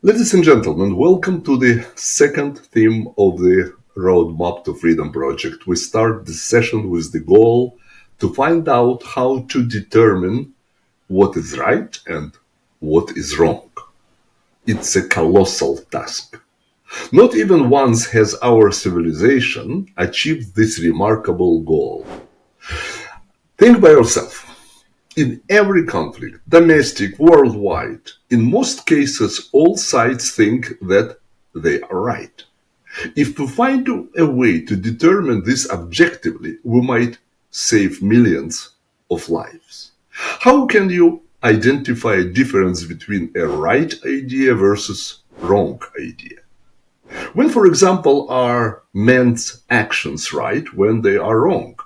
Ladies and gentlemen, welcome to the second theme of the Roadmap to Freedom project. We start this session with the goal to find out how to determine what is right and what is wrong. It's a colossal task. Not even once has our civilization achieved this remarkable goal. Think by yourself. In every conflict, domestic, worldwide, in most cases, all sides think that they are right. If we find a way to determine this objectively, we might save millions of lives. How can you identify a difference between a right idea versus wrong idea? When, for example, are men's actions right when they are wrong?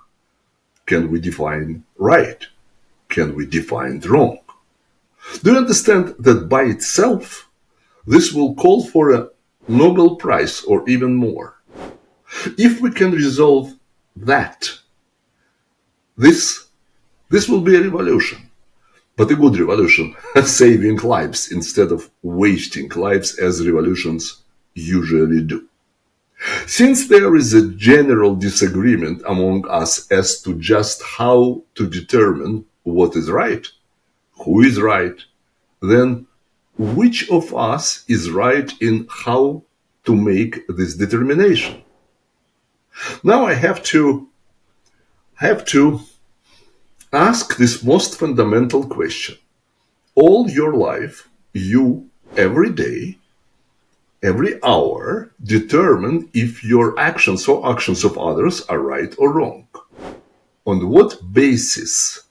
Can we define right? Can we define wrong? Do you understand that by itself, this will call for a Nobel Prize or even more? If we can resolve that, this will be a revolution, but a good revolution, saving lives instead of wasting lives as revolutions usually do. Since there is a general disagreement among us as to just how to determine what is right, who is right, then which of us is right in how to make this determination? Now I have to ask this most fundamental question. All your life, you, every day, every hour, determine if your actions or actions of others are right or wrong. On what basis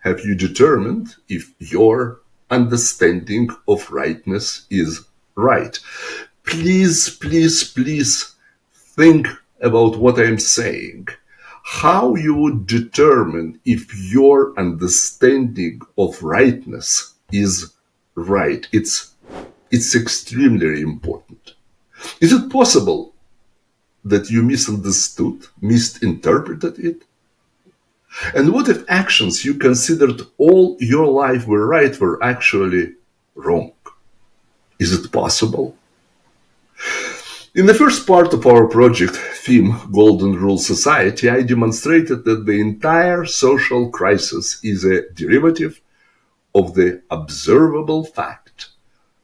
have you determined if your understanding of rightness is right? Please, please, please think about what I'm saying. How you would determine if your understanding of rightness is right. It's extremely important. Is it possible that you misunderstood, misinterpreted it? And what if actions you considered all your life were right were actually wrong? Is it possible? In the first part of our project, theme Golden Rule Society, I demonstrated that the entire social crisis is a derivative of the observable fact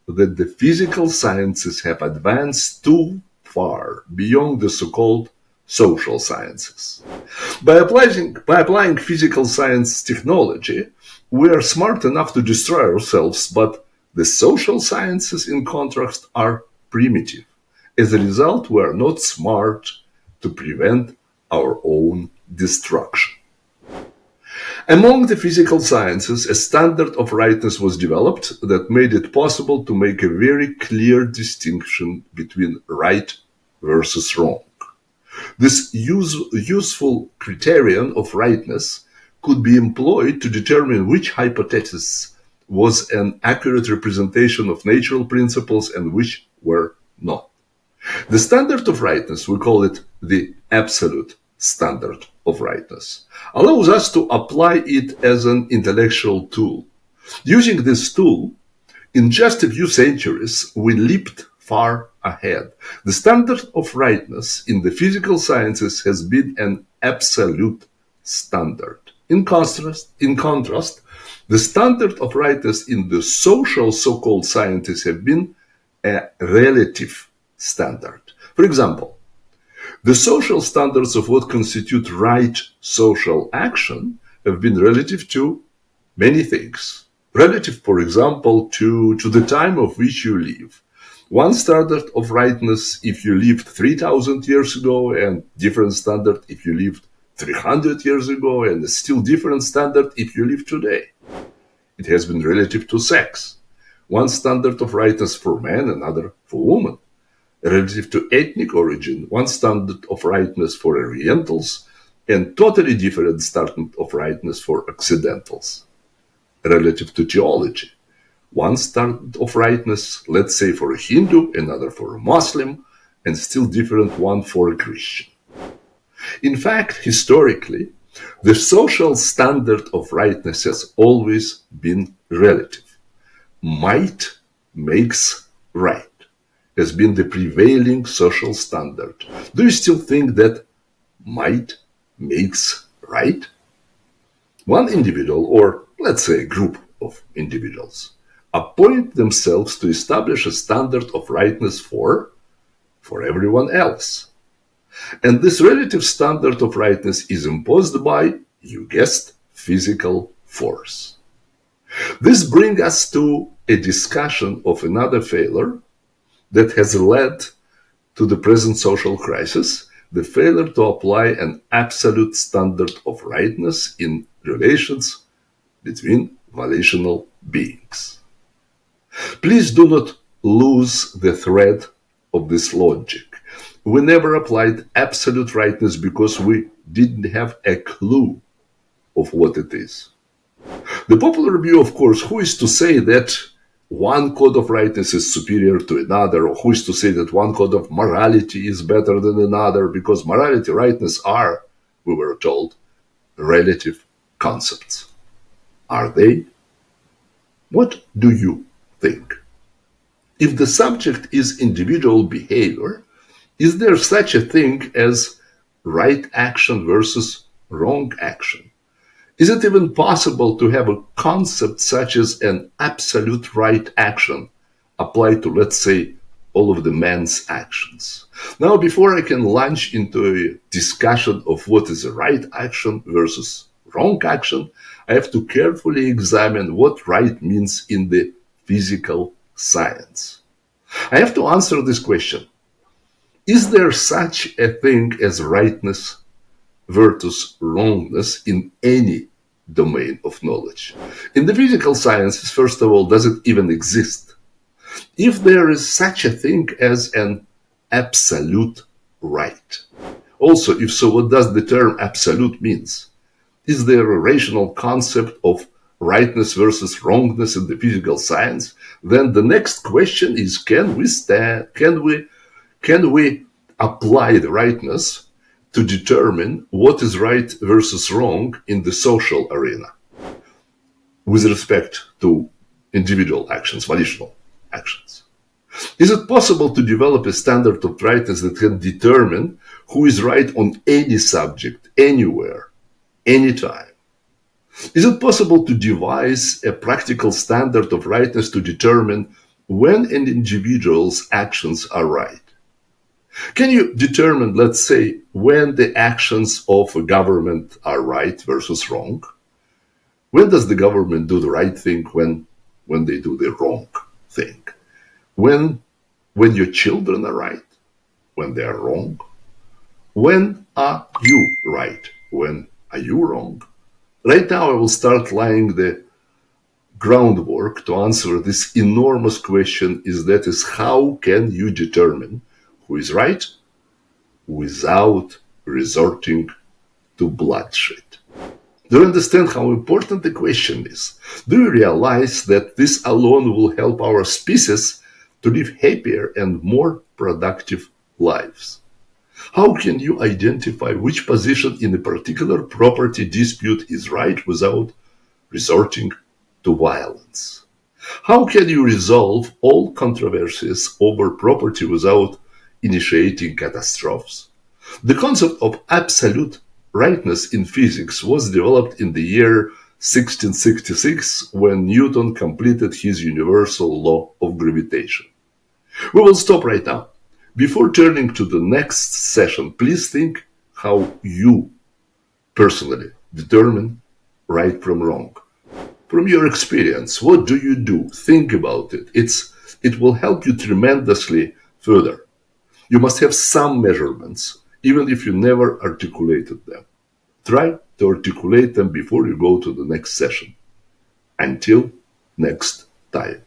that the physical sciences have advanced too far beyond the so-called social sciences. By applying physical science technology, we are smart enough to destroy ourselves, but the social sciences, in contrast, are primitive. As a result, we are not smart to prevent our own destruction. Among the physical sciences, a standard of rightness was developed that made it possible to make a very clear distinction between right versus wrong. This useful criterion of rightness could be employed to determine which hypothesis was an accurate representation of natural principles and which were not. The standard of rightness, we call it the absolute standard of rightness, allows us to apply it as an intellectual tool. Using this tool, in just a few centuries, we leaped far ahead. The standard of rightness in the physical sciences has been an absolute standard. In contrast, the standard of rightness in the social so-called sciences have been a relative standard. For example, the social standards of what constitute right social action have been relative to many things. Relative, for example, to the time of which you live. One standard of rightness if you lived 3,000 years ago, and different standard if you lived 300 years ago, and a still different standard if you live today. It has been relative to sex. One standard of rightness for men, another for women. Relative to ethnic origin, one standard of rightness for Orientals, and totally different standard of rightness for Occidentals. Relative to theology, one standard of rightness, let's say for a Hindu, another for a Muslim, and still different one for a Christian. In fact, historically, the social standard of rightness has always been relative. Might makes right. has been the prevailing social standard. Do you still think that might makes right? One individual, or let's say a group of individuals, appoint themselves to establish a standard of rightness for everyone else. And this relative standard of rightness is imposed by, you guessed, physical force. This brings us to a discussion of another failure that has led to the present social crisis, the failure to apply an absolute standard of rightness in relations between volitional beings. Please do not lose the thread of this logic. We never applied absolute rightness because we didn't have a clue of what it is. The popular view, of course, who is to say that one code of rightness is superior to another, or who is to say that one code of morality is better than another, because morality, rightness are, we were told, relative concepts. Are they? What do you think? If the subject is individual behavior, is there such a thing as right action versus wrong action? Is it even possible to have a concept such as an absolute right action applied to, let's say, all of the man's actions? Now, before I can launch into a discussion of what is a right action versus wrong action, I have to carefully examine what right means in the physical science. I have to answer this question. Is there such a thing as rightness versus wrongness in any domain of knowledge? In the physical sciences, first of all, does it even exist? If there is such a thing as an absolute right. Also, if so, what does the term absolute means? Is there a rational concept of rightness versus wrongness in the physical science? Then the next question is, can we apply the rightness to determine what is right versus wrong in the social arena with respect to individual actions, volitional actions? Is it possible to develop a standard of rightness that can determine who is right on any subject, anywhere, anytime? Is it possible to devise a practical standard of rightness to determine when an individual's actions are right? Can you determine, let's say, when the actions of a government are right versus wrong? When does the government do the right thing when they do the wrong thing? When your children are right, when they are wrong? When are you right? When are you wrong? Right now I will start laying the groundwork to answer this enormous question, that is, how can you determine who is right without resorting to bloodshed? Do you understand how important the question is? Do you realize that this alone will help our species to live happier and more productive lives? How can you identify which position in a particular property dispute is right without resorting to violence? How can you resolve all controversies over property without initiating catastrophes? The concept of absolute rightness in physics was developed in the year 1666 when Newton completed his universal law of gravitation. We will stop right now. Before turning to the next session, please think how you personally determine right from wrong. From your experience, what do you do? Think about it. It will help you tremendously further. You must have some measurements, even if you never articulated them. Try to articulate them before you go to the next session. Until next time.